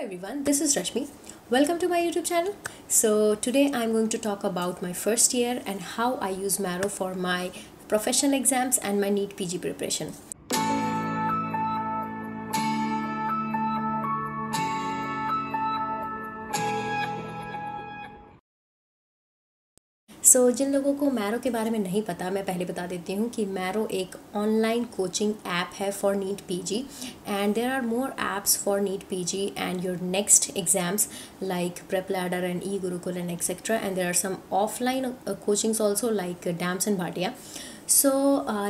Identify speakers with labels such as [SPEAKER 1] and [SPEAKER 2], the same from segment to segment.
[SPEAKER 1] everyone, this is Rashmi. Welcome to my YouTube channel. So today I'm going to talk about my first year and how I use Marrow for my professional exams and my NEET PG preparation. जिन लोगों को marrow के बारे में नहीं पता, मैं पहले बता देती हूँ कि मैरो एक ऑनलाइन कोचिंग ऐप है for NEET PG and there are more apps for NEET PG and your next exams like Prep Ladder and e Gurukul and etcetera and there are some offline coachings also like DAMS and Bhatia.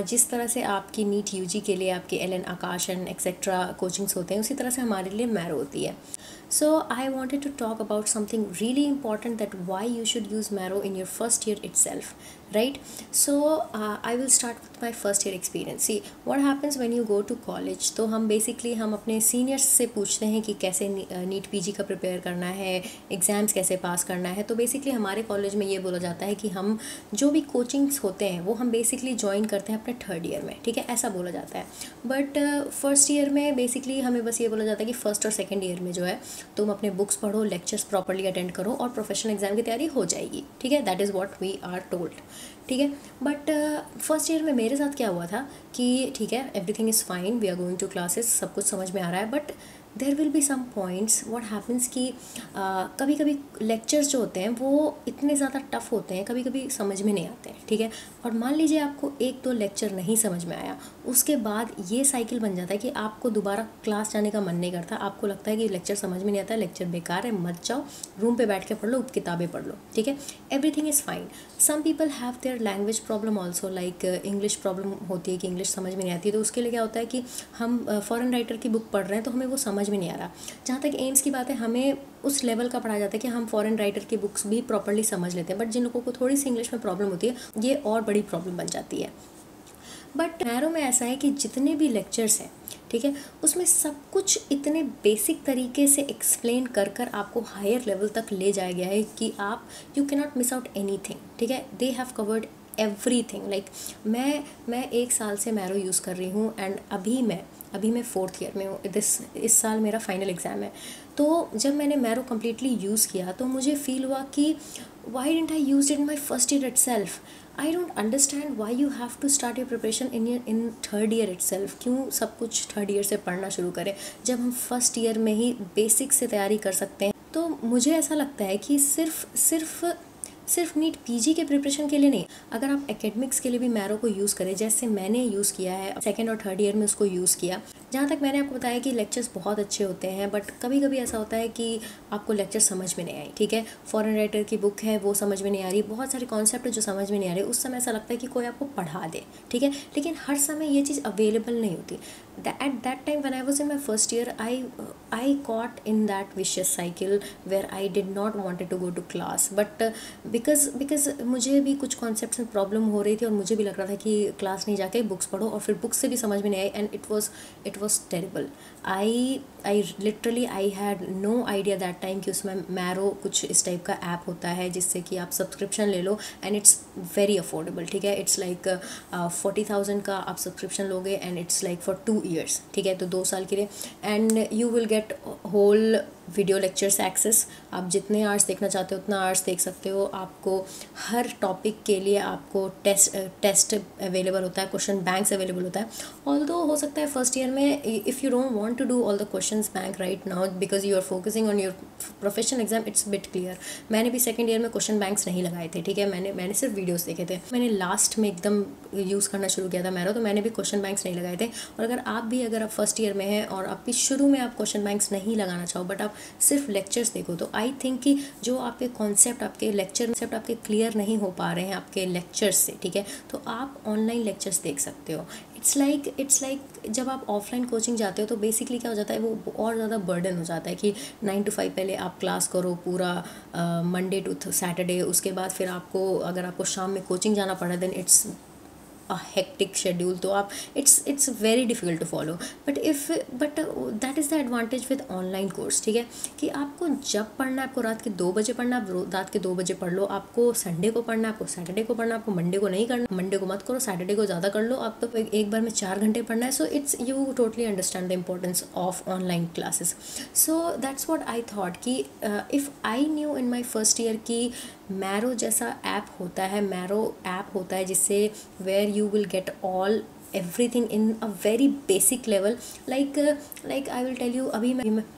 [SPEAKER 1] जिस तरह से आपकी NEET UG के लिए आपके Allen Aakash and etcetera coachings होते हैं, उसी तरह से हमारे लिए मैरो होती है. So I wanted to talk about something really important, that why you should use Marrow in your first year itself, right? I will start with my first year experience. See what happens when you go to college. तो हम basically हम अपने seniors से पूछते हैं कि कैसे NEET PG का प्रिपेयर करना है, एग्ज़ाम्स कैसे पास करना है. तो बेसिकली हमारे कॉलेज में ये बोला जाता है कि हम जो भी कोचिंग्स होते हैं वो हम बेसिकली ज्वाइन करते हैं अपने थर्ड ईयर में, ठीक है, ऐसा बोला जाता है. बट फर्स्ट ईयर में बेसिकली हमें बस ये बोला जाता है कि फर्स्ट और सेकेंड ईयर में जो है तुम अपने बुक्स पढ़ो, लेक्चर्स प्रॉपर्ली अटेंड करो और प्रोफेशनल एग्जाम की तैयारी हो जाएगी, ठीक है. That is what we are told, ठीक है. बट फर्स्ट ईयर में मेरे साथ क्या हुआ था कि ठीक है, everything is fine, we are going to classes, सब कुछ समझ में आ रहा है. But there will be some points what happens कि कभी कभी लेक्चर्स जो होते हैं वो इतने ज़्यादा टफ होते हैं, कभी कभी समझ में नहीं आते हैं, ठीक है. और मान लीजिए आपको एक दो लेक्चर नहीं समझ में आया, उसके बाद ये साइकिल बन जाता है कि आपको दोबारा क्लास जाने का मन नहीं करता. आपको लगता है कि लेक्चर समझ में नहीं आता, लेक्चर बेकार है, मत जाओ, रूम पे बैठ के पढ़ लो, किताबें पढ़ लो, ठीक है. Everything is fine. Some people have their language problem also, like English problem होती है कि इंग्लिश समझ में नहीं आती. तो उसके लिए क्या होता है कि हम फॉरेन राइटर की बुक पढ़ रहे हैं तो हमें वो समझ में नहीं आ रहा. जहाँ तक एम्स की बात है, हमें उस लेवल का पढ़ाया जाता है कि हम फॉरेन राइटर की बुक्स भी प्रॉपर्ली समझ लेते हैं. बट जिन लोगों को थोड़ी सी इंग्लिश में प्रॉब्लम होती है, ये और बड़ी प्रॉब्लम बन जाती है. बट मैरो में ऐसा है कि जितने भी लेक्चर्स हैं, ठीक है, उसमें सब कुछ इतने बेसिक तरीके से एक्सप्लेन कर कर आपको हायर लेवल तक ले जाया गया है कि आप you can not miss out anything, ठीक है. They have covered everything. Like मैं एक साल से मैरो यूज़ कर रही हूँ एंड अभी मैं फोर्थ ईयर में हूँ. इस साल मेरा फाइनल एग्ज़ाम है. तो जब मैंने मैरो कम्प्लीटली यूज़ किया तो मुझे फील हुआ कि why didn't I use it in my first year itself. I don't understand why you have to start your preparation in third year itself. क्यों सब कुछ थर्ड ईयर से पढ़ना शुरू करें जब हम फर्स्ट ईयर में ही बेसिक से तैयारी कर सकते हैं. तो मुझे ऐसा लगता है कि सिर्फ नीट पीजी के प्रिपरेशन के लिए नहीं, अगर आप एकेडमिक्स के लिए भी मैरो को यूज़ करें, जैसे मैंने यूज़ किया है सेकेंड और थर्ड ईयर में उसको यूज़ किया. जहाँ तक मैंने आपको बताया कि लेक्चर्स बहुत अच्छे होते हैं, बट कभी कभी ऐसा होता है कि आपको लेक्चर समझ में नहीं आई, ठीक है. फॉरेन राइटर की बुक है, वो समझ में नहीं आ रही, बहुत सारे कॉन्सेप्ट जो समझ में नहीं आ रहे, उस समय ऐसा लगता है कि कोई आपको पढ़ा दे, ठीक है. लेकिन हर समय ये चीज़ अवेलेबल नहीं होती. At that time when I was in my first year, I caught in that vicious cycle where I did not wanted to go to class, but because मुझे भी कुछ कॉन्सेप्ट्स में प्रॉब्लम हो रही थी और मुझे भी लग रहा था कि क्लास नहीं जाके बुक्स पढ़ो, और फिर बुक्स से भी समझ में नहीं आई and it was terrible. I literally I had no idea that time कि उसमें मैरो कुछ इस टाइप का ऐप होता है जिससे कि आप सब्सक्रिप्शन ले लो एंड इट्स वेरी अफोर्डेबल, ठीक है. इट्स लाइक 40,000 का आप सब्सक्रिप्शन लोगे and it's like for 2 years, ठीक है, तो 2 साल के लिए. And you will get whole video lectures access. आप जितने आवर्स देखना चाहते हो उतना आवर्स देख सकते हो. आपको हर टॉपिक के लिए आपको टेस्ट अवेलेबल होता है, क्वेश्चन बैंक्स अवेलेबल होता है. ऑल्दो हो सकता है फर्स्ट ईयर में if you don't want to do all the questions bank right now because you are focusing on your professional exam, it's bit clear. मैंने भी सेकेंड ईयर में question banks नहीं लगाए थे, ठीक है. मैंने सिर्फ वीडियोज़ देखे थे. मैंने लास्ट में एकदम यूज़ करना शुरू किया था मैरो, तो मैंने भी क्वेश्चन बैंक्स नहीं लगाए थे. और अगर आप फर्स्ट ईयर में हैं और आप भी शुरू में आप क्वेश्चन बैंक्स नहीं लगाना चाहो बट आप सिर्फ लेक्चर्स देखो, तो आई थिंक कि जो आपके कॉन्सेप्ट आपके क्लियर नहीं हो पा रहे हैं आपके लेक्चर्स से, ठीक है, तो आप ऑनलाइन लेक्चर्स देख सकते हो. इट्स लाइक जब आप ऑफलाइन कोचिंग जाते हो तो बेसिकली क्या हो जाता है, वो और ज़्यादा बर्डन हो जाता है कि 9 to 5 पहले आप क्लास करो पूरा मंडे टू सैटरडे, उसके बाद फिर अगर आपको शाम में कोचिंग जाना पड़ा देन अ हेक्टिक शेड्यूल, तो आप it's very difficult to follow. But that is the advantage with online course, ठीक है, कि आपको जब पढ़ना है, आपको रात के 2 बजे पढ़ना, आप रात के 2 बजे पढ़ लो, आपको संडे को पढ़ना, आपको सैटरडे को पढ़ना, आपको मंडे को नहीं करना, मंडे को मत करो, सैटरडे को ज़्यादा कर लो, आप तो एक बार में 4 घंटे पढ़ना है। So it's you totally understand the importance of online classes. So that's what I thought कि if I knew in my first year कि मैरो जैसा ऐप होता है, मैरो ऐप होता है जिससे where you will get all everything in a very basic level, like I will tell you,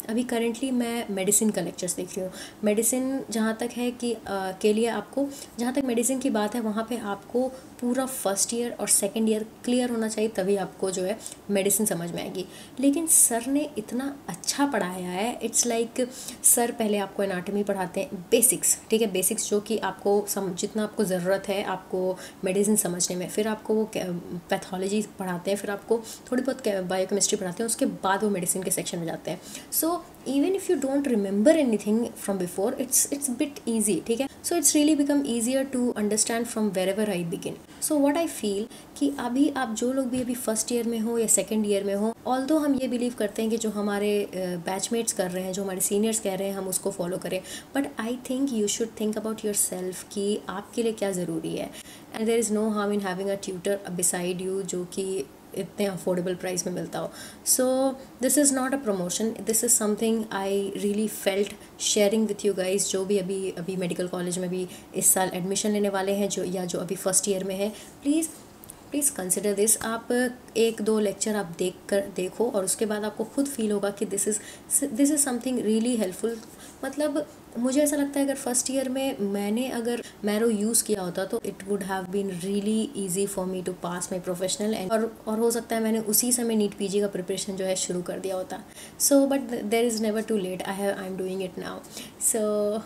[SPEAKER 1] अभी currently मैं मेडिसिन का लेक्चर्स देख रही हूँ। मेडिसिन जहाँ तक है कि के लिए आपको, जहाँ तक मेडिसिन की बात है, वहाँ पे आपको पूरा फर्स्ट ईयर और सेकंड ईयर क्लियर होना चाहिए, तभी आपको जो है मेडिसिन समझ में आएगी। लेकिन सर ने इतना अच्छा पढ़ाया है, इट्स लाइक सर पहले आपको एनाटॉमी पढ़ाते हैं, बेसिक्स, ठीक है, बेसिक्स जो कि आपको जितना आपको ज़रूरत है आपको मेडिसिन समझने में, फिर आपको वो पैथोलॉजी पढ़ाते हैं, फिर आपको थोड़ी बहुत बायोकेमिस्ट्री पढ़ाते हैं, उसके बाद वो मेडिसिन के सेक्शन में जाते हैं। So even if you don't remember anything from before, it's bit easy, ठीक है। So it's really become easier to understand from wherever I begin. So what I feel कि अभी आप जो लोग भी अभी फर्स्ट ईयर में हो या सेकेंड ईयर में हो, ऑल्दो हम ये बिलीव करते हैं कि जो हमारे बैचमेट्स कर रहे हैं, जो हमारे सीनियर्स कह रहे हैं, हम उसको फॉलो करें, but I think you should think about yourself कि आपके लिए क्या ज़रूरी है। And there is no harm in having a tutor beside you जो कि इतने अफोर्डेबल प्राइस में मिलता हो। So this is not a promotion, this is something I really felt sharing with you guys, जो भी अभी मेडिकल कॉलेज में भी इस साल एडमिशन लेने वाले हैं, जो अभी फर्स्ट ईयर में है, प्लीज़ कंसिडर दिस। आप 1-2 लेक्चर आप देखो और उसके बाद आपको खुद फील होगा कि this is something really helpful. मतलब मुझे ऐसा लगता है अगर फर्स्ट ईयर में मैंने अगर मैरो यूज़ किया होता तो it would have been really easy for me to pass my professional, और हो सकता है मैंने उसी समय नीट पीजी का प्रिपरेशन जो है शुरू कर दिया होता। So but there is never too late, I am doing it now.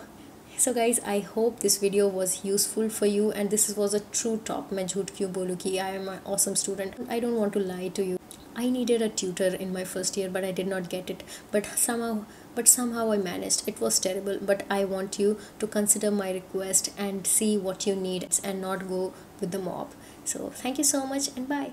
[SPEAKER 1] So guys, I hope this video was useful for you, and this was a true talk. मैं झूठ क्यों बोलूँ कि I am an awesome student. I don't want to lie to you. I needed a tutor in my first year, but I did not get it. But somehow I managed. It was terrible, but I want you to consider my request and see what you need and not go with the mob. So thank you so much and bye.